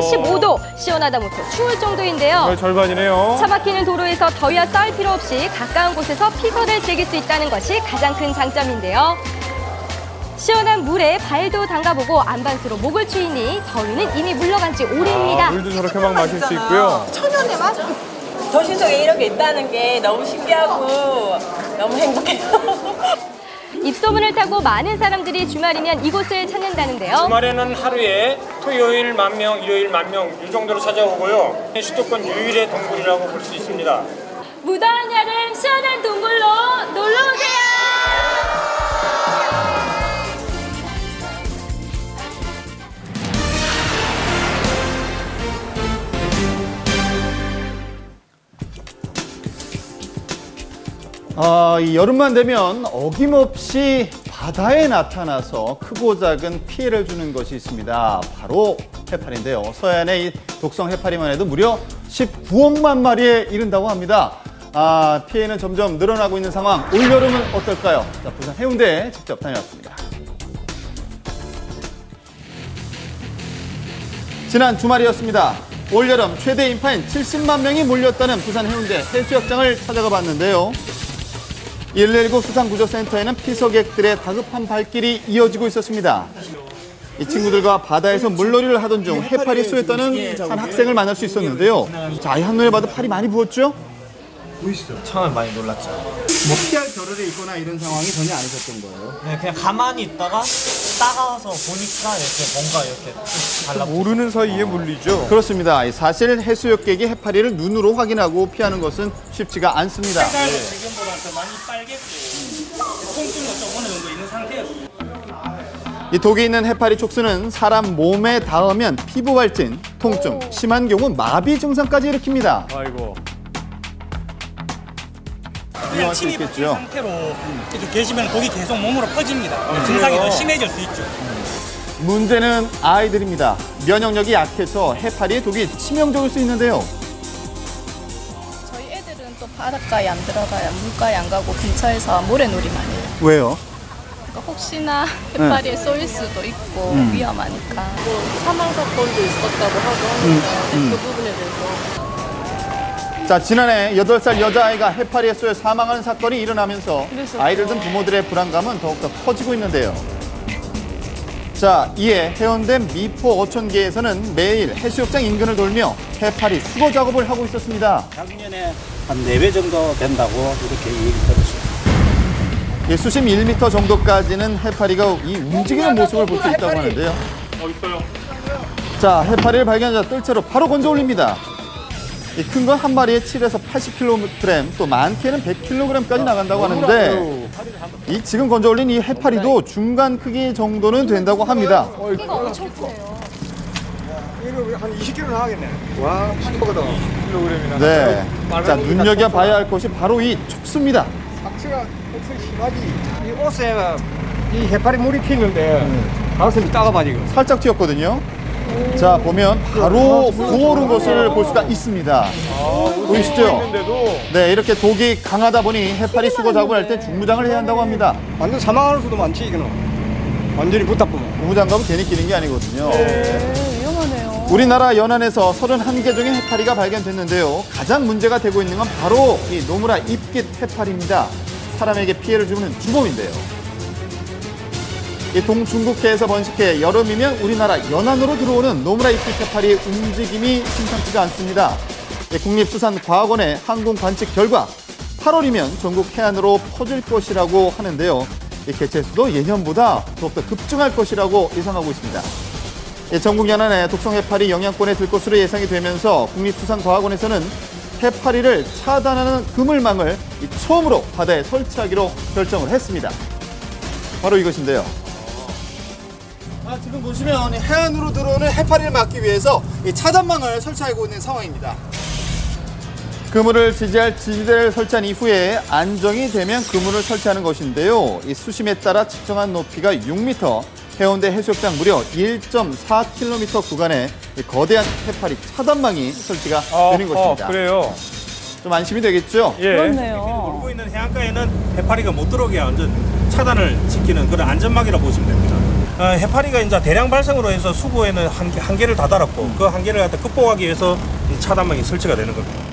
25도, 시원하다 못해 추울 정도인데요. 절반이네요. 차 막히는 도로에서 더위와 싸울 필요 없이 가까운 곳에서 피서를 즐길 수 있다는 것이 가장 큰 장점인데요. 시원한 물에 발도 담가보고 안반수로 목을 추이니 더위는 이미 물러간 지 오래입니다. 물도 저렇게 막 마실 수 있고요. 천연의 맛? 도심속에 이런 게 있다는 게 너무 신기하고 너무 행복해요. 입소문을 타고 많은 사람들이 주말이면 이곳을 찾는다는데요. 주말에는 하루에 토요일 10,000명, 일요일 10,000명 이 정도로 찾아오고요. 수도권 유일의 동굴이라고 볼 수 있습니다. 무더운 여름 시원한 동굴로 놀러오세요. 이 여름만 되면 어김없이 바다에 나타나서 크고 작은 피해를 주는 것이 있습니다. 바로 해파리인데요. 서해안의 이 독성 해파리만 해도 무려 19억만 마리에 이른다고 합니다. 피해는 점점 늘어나고 있는 상황. 올여름은 어떨까요? 자, 부산 해운대에 직접 다녀왔습니다. 지난 주말이었습니다. 올여름 최대 인파인 70만 명이 몰렸다는 부산 해운대 해수욕장을 찾아가 봤는데요. 119 수상구조센터에는 피서객들의 다급한 발길이 이어지고 있었습니다. 이 친구들과 바다에서 물놀이를 하던 중 해파리에 쏘였다는 한 학생을 만날 수 있었는데요. 자, 이 한눈에 봐도 팔이 많이 부었죠? 보이시죠? 처음에 많이 놀랐죠. 뭐 피할 겨를에 있거나 이런 상황이 전혀 아니셨던 거예요? 네, 그냥 가만히 있다가 따가워서 보니까 이렇게 뭔가 이렇게 달라붙어요. 모르는 사이에 물리죠. 그렇습니다. 사실 해수욕객이 해파리를 눈으로 확인하고 피하는 것은 쉽지가 않습니다. 색깔도 지금보다 더 많이 빨갰고 통증도 좀 어느 정도 있는 상태였어요. 이 독이 있는 해파리 촉수는 사람 몸에 닿으면 피부 발진, 통증, 심한 경우 마비 증상까지 일으킵니다. 아이고. 그냥 침이 박힌 상태로 이렇게 계시면 독이 계속 몸으로 퍼집니다. 증상이 더 심해질 수 있죠. 문제는 아이들입니다. 면역력이 약해서 해파리의 독이 치명적일 수 있는데요. 저희 애들은 또 바닷가에 안 들어가요. 물가에 안 가고 근처에서 모래놀이 많이 해요. 왜요? 그러니까 혹시나 해파리에 쏘일 수도 있고 위험하니까. 뭐 사망 사건도 있었다고 하고 하니까 그 부분에 대해서. 자, 지난해 8살 여자아이가 해파리에 쏘여 사망하는 사건이 일어나면서 아이들 등 부모들의 불안감은 더욱더 커지고 있는데요. 자, 이에 해운대 미포 어촌계에서는 매일 해수욕장 인근을 돌며 해파리 수거 작업을 하고 있었습니다. 작년에 한 4배 정도 된다고 이렇게 얘기 들었어요. 수심 1m 정도까지는 해파리가 이 움직이는 모습을 볼 수 있다고 하는데요. 있어요. 자, 해파리를 발견하자 뜰채로 바로 건져 올립니다. 큰 건 한 마리에 7에서 80kg, 또 많게는 100kg까지 나간다고 하는데 이 지금 건져 올린 이 해파리도 중간 크기 정도는 된다고 합니다. 크기가 엄청 커요. 이거 한 20kg 나가겠네. 와, 신기하다. 20kg이나. 네. 자, 눈여겨봐야 할 것이 바로 이 촉수입니다. 상처가 엄청 심하지. 이 옷에 이 해파리 물이 튀는데 가슴이 따가워 지금. 살짝 튀었거든요. 자, 보면 바로 부어오른 것을 볼 수가 있습니다. 보이시죠? 네, 이렇게 독이 강하다 보니 해파리 수거 작업을 할 때 중무장을 해야 한다고 합니다. 완전 사망할 수도 많지 이거는. 완전히 붙다보면. 중무장갑은 괜히 끼는 게 아니거든요. 위험하네요. 우리나라 연안에서 31개 종의 해파리가 발견됐는데요. 가장 문제가 되고 있는 건 바로 이 노무라 잎깃 해파리입니다. 사람에게 피해를 주는 주범인데요. 이 동중국해에서 번식해 여름이면 우리나라 연안으로 들어오는 노무라 잎깃 해파리의 움직임이 심상치가 않습니다. 국립수산과학원의 항공 관측 결과 8월이면 전국 해안으로 퍼질 것이라고 하는데요. 개체 수도 예년보다 더욱더 급증할 것이라고 예상하고 있습니다. 전국 연안에 독성 해파리 영향권에 들 것으로 예상이 되면서 국립수산과학원에서는 해파리를 차단하는 그물망을 처음으로 바다에 설치하기로 결정을 했습니다. 바로 이것인데요. 지금 보시면 해안으로 들어오는 해파리를 막기 위해서 이 차단망을 설치하고 있는 상황입니다. 그물을 지지할 지지대를 설치한 이후에 안정이 되면 그물을 설치하는 것인데요. 이 수심에 따라 측정한 높이가 6m, 해운대 해수욕장 무려 1.4km 구간에 거대한 해파리 차단망이 설치가 되는 것입니다. 그래요? 좀 안심이 되겠죠? 예. 그렇네요. 놀고 있는 해안가에는 해파리가 못 들어오게 완전 차단을 지키는 그런 안전망이라고 보시면 됩니다. 해파리가 이제 대량 발생으로 해서 수구에는 한계를 다다랐고 그 한계를 갖다 극복하기 위해서 이 차단막이 설치가 되는 겁니다.